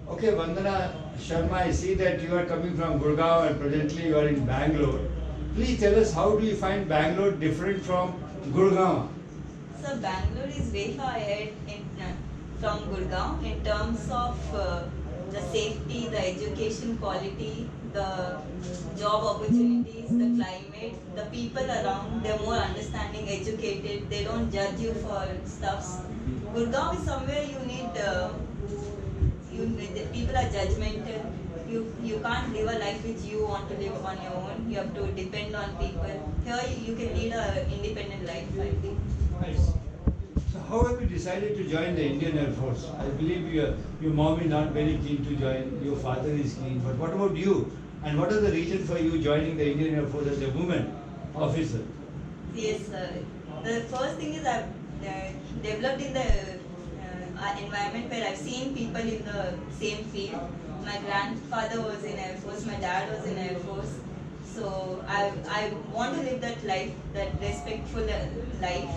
Okay, Vandana Sharma, I see that you are coming from Gurgaon and presently you are in Bangalore. Please tell us, how do you find Bangalore different from Gurgaon? So Bangalore is way far ahead from Gurgaon in terms of the safety, the education quality, the job opportunities, the climate, the people around. They're more understanding, educated. They don't judge you for stuffs. Gurgaon is somewhere you need. The people are judgmental. You can't live a life which you want to live on your own. You have to depend on people. Here you can lead an independent life, I think. Nice. So how have you decided to join the Indian Air Force? I believe your mom is not very keen to join, your father is keen, but what about you? And what are the reasons for you joining the Indian Air Force as a woman officer? Yes, the first thing is I've developed in the environment where I've seen people in the same field. My grandfather was in Air Force, my dad was in Air Force. So I want to live that life, that respectful life,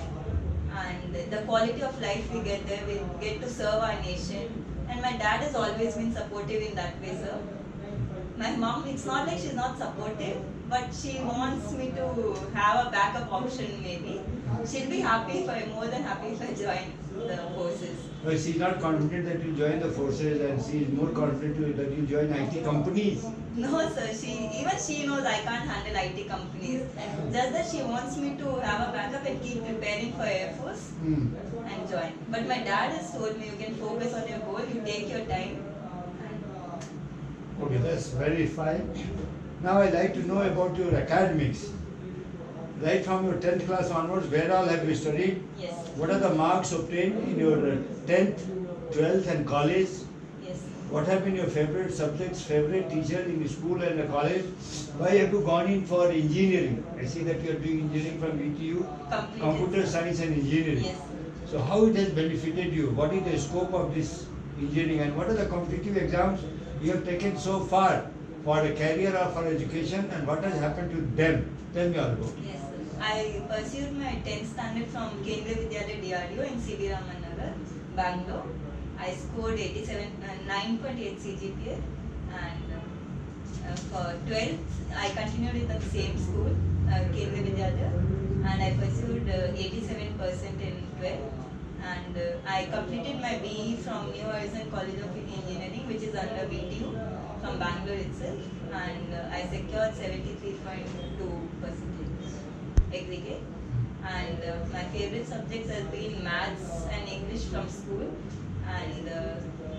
and the quality of life we get there. We get to serve our nation. And my dad has always been supportive in that way, sir. My mom, it's not like she's not supportive, but she wants me to have a backup option maybe. She'll be happy if I'm more than happy if I join the forces. Well, she's not confident that you join the forces, and she is more confident that you join IT companies. No, sir. She knows I can't handle IT companies. Just that she wants me to have a backup and keep preparing for Air Force and join. But my dad has told me you can focus on your goal. You take your time. Okay, that's very fine. Now I'd like to know about your academics. Right from your 10th class onwards, where all have you studied? Yes. What are the marks obtained in your 10th, 12th and college? Yes. What have been your favorite subjects, favorite teacher in school and the college? Why have you gone in for engineering? I see that you are doing engineering from VTU, computer science and engineering. Yes. So how it has benefited you? What is the scope of this engineering, and what are the competitive exams you have taken so far for a career or for education, and what has happened to them? Tell me all about it. Yes, sir. I pursued my 10th standard from Kendriya Vidyalaya DRDO in C.V. Raman Nagar, Bangalore. I scored 9.8 CGPA, and for 12th I continued in the same school, Kendriya Vidyalaya, and I pursued 87% in 12th. And I completed my BE from New Horizon College of Engineering, which is under VTU from Bangalore itself, and I secured 73.2% aggregate. And my favorite subjects have been maths and English from school, and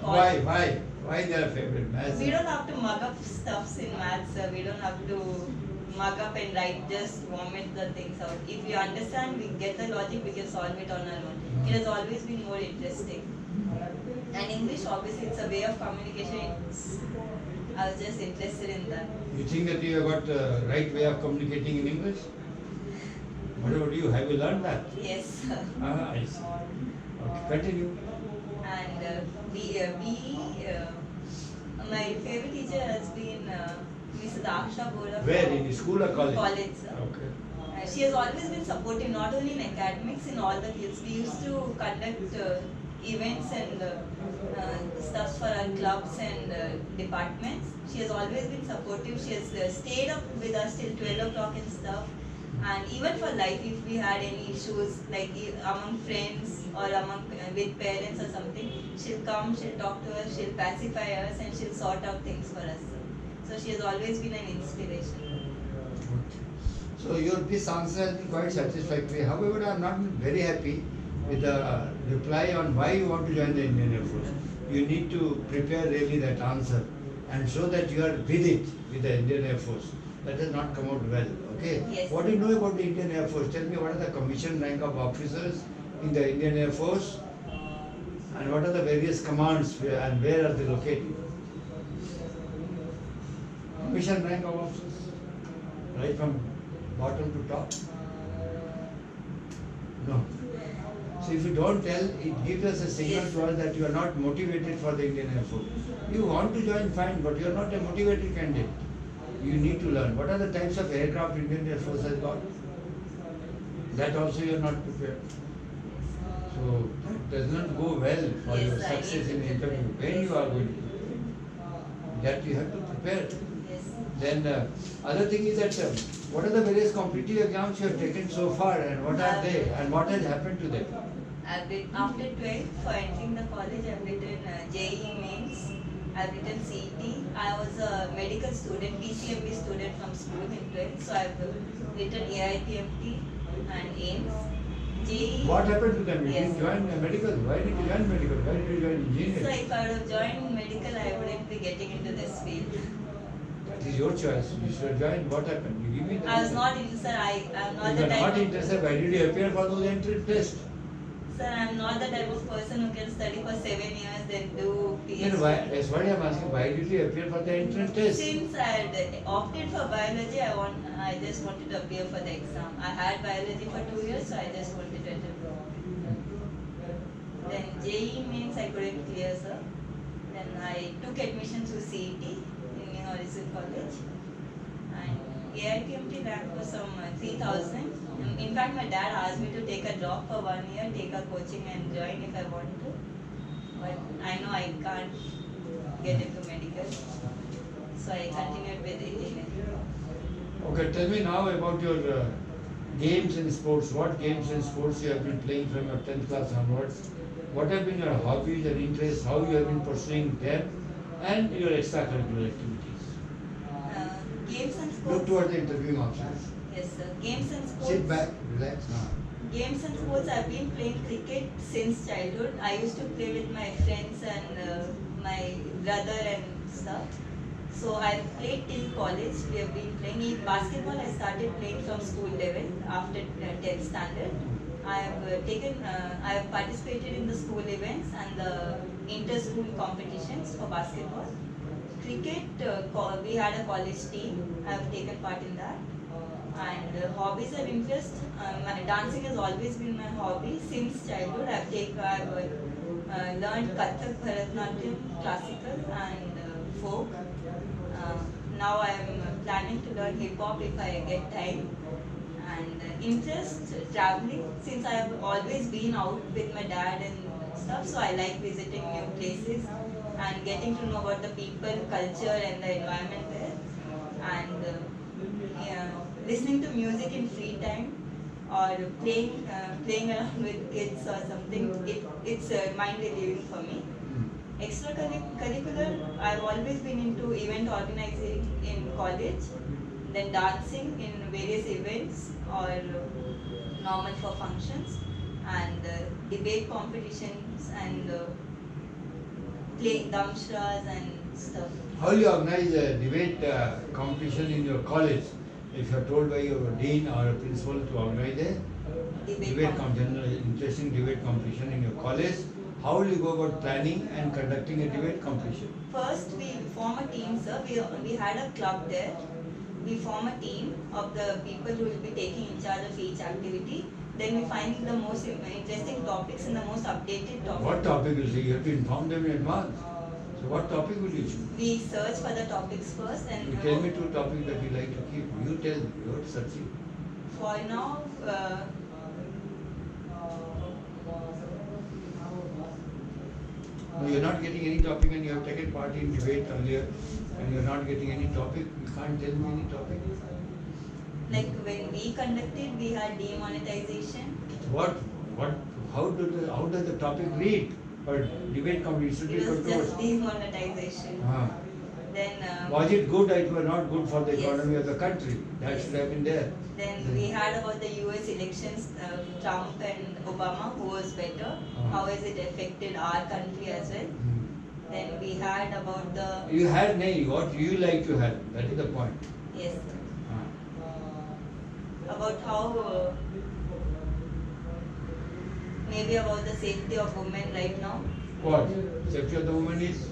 Why they are favorite maths? we don't have to mug up stuffs in maths. We don't have to mug up and write, just vomit the things out. If we understand, we get the logic, we can solve it on our own. It has always been more interesting. And English, obviously, it's a way of communication. I was just interested in that. You think that you have got the right way of communicating in English? What about you? Have you learned that? Yes. I see. Okay, continue. And my favorite teacher has been Miss Daksha Bora. Where? In school or college? College, sir. Okay. She has always been supportive, not only in academics, in all the fields. We used to conduct events and stuff for our clubs and departments. She has always been supportive. She has stayed up with us till 12 o'clock and stuff. And even for life, if we had any issues, like among friends or among with parents or something, she'll come, she'll talk to us, she'll pacify us, and she'll sort out things for us. So she has always been an inspiration. So this answer has been quite satisfactory. However, I am not very happy with the reply on why you want to join the Indian Air Force. You need to prepare really that answer and show that you are with it, with the Indian Air Force. That has not come out well. Okay. Yes. What do you know about the Indian Air Force? Tell me, what are the commission rank of officers in the Indian Air Force, and what are the various commands and where are they located? Commission rank of officers, right from bottom to top? No. So if you don't tell, it gives us a signal to us that you are not motivated for the Indian Air Force. You want to join, fine, but you are not a motivated candidate. You need to learn. What are the types of aircraft Indian Air Force has got? That also you are not prepared. So that does not go well for your success in the interview. When you are going to prepare. that you have to prepare. Yes. Then other thing is that what are the various competitive exams you have taken so far, and what are they, and what has happened to them? After 12th, for entering the college, I've written JEE mains. I've written CET. I was a medical student, PCMB student from school in 12th, so I've written AIPMT and AIMS. JEE. What happened to them? You Yes. didn't join medical. Why did you join medical? Why did you join So engineering? if I would have joined medical, I wouldn't be getting into this field. That is your choice. You should have joined. What happened? You give me the I was reason. not interested. I'm not If the you are type not of interested, why did you appear for those entrance tests? sir. I'm not the type of person who can study for 7 years then do Then why, PhD. that's what I am asking. Why did you appear for the entrance test? Since I had opted for biology, I just wanted to appear for the exam. I had biology for 2 years, so I just wanted to attempt. Then JEE means I couldn't clear, sir. Then I took admission through CET in New Horizon College. And AIPMT rank was some 3,000. In fact, my dad asked me to take a drop for 1 year, take a coaching and join if I want to. But I know I can't get into medical. So I continued with engineering. Okay, tell me now about your games and sports. What games and sports you have been playing from your 10th class onwards? What have been your hobbies and interests? How you have been pursuing them? And your extracurricular activities. Games and Look sports. towards the interviewing options. Yes, sir. Games and sports. Sit back, relax now. Games and sports, I've been playing cricket since childhood. I used to play with my friends and my brother and stuff. So I've played till college. We have been playing. In basketball, I started playing from school level after 10th standard. I have participated in the school events and the inter-school competitions for basketball. Cricket, we had a college team. I have taken part in that. And hobbies and interest, dancing has always been my hobby since childhood. I've learned Kathak, Bharatanatyam, classical and folk. Now I am planning to learn hip hop if I get time. And interest traveling, since I have always been out with my dad and stuff, so I like visiting new places and getting to know about the people, culture, and the environment there. And yeah, listening to music in free time or playing around with kids or something, it's mind relieving for me. Extracurricular, I've always been into event organizing in college, then dancing in various events or normal for functions, and debate competitions and playing damshras and stuff. How will you organize a debate competition in your college? If you are told by your dean or a principal to organize a debate competition, interesting debate competition in your college, how will you go about planning and conducting a debate competition? First, we form a team, sir. We had a club there. We form a team of the people who will be taking in charge of each activity. Then we find the most interesting topics and the most updated topics. What topic will you say? You have to inform them in advance. So what topic will you choose? We search for the topics first and You tell me 2 topics that you like to keep. You tell me. You are searching. for now, No, you are not getting any topic and you have taken part in debate earlier and you are not getting any topic. You can't tell me any topic. like when we conducted, we had demonetization. What, how does the topic read? For debate competition should It be was just controversial. demonetization. Then Was it good or it was not good for the Yes. economy of the country? That Yes. should have been there. Then we had about the US elections, Trump and Obama, who was better, how has it affected our country as well. Hmm. Then we had about the, You had nay, what you like to have. That is the point. yes, Ah. about how, maybe about the safety of women right now. What? Safety of the woman is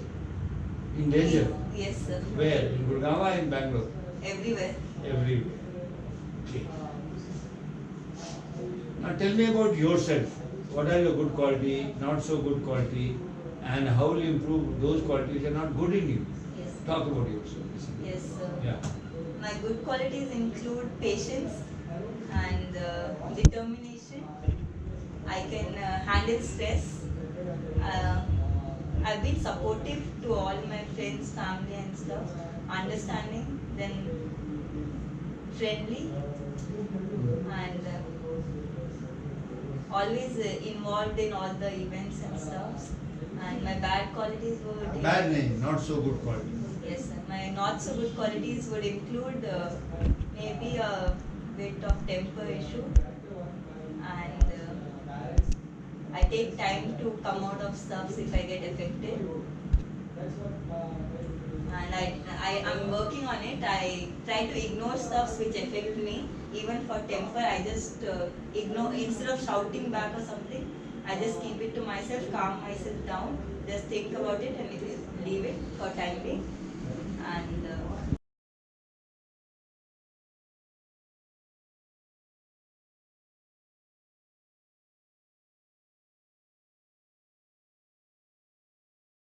in danger. Yes, sir. Where? In Gurgaon or in Bangalore? Everywhere. Everywhere. Okay. Now tell me about yourself. What are your good quality, not so good quality, and how will you improve those qualities which are not good in you? Yes. Talk about yourself. Yes, sir. Yeah. My good qualities include patience and determination. I can handle stress. I've been supportive to all my friends, family and stuff, understanding, then friendly, and always involved in all the events and stuff. And my bad qualities would Bad name, not so good quality. yes, sir. My not so good qualities would include maybe a bit of temper issue, and I take time to come out of stuff if I get affected, and I am working on it. I try to ignore stuffs which affect me. Even for temper, I just ignore instead of shouting back or something. I just keep it to myself, calm myself down, just think about it and leave it for time being. And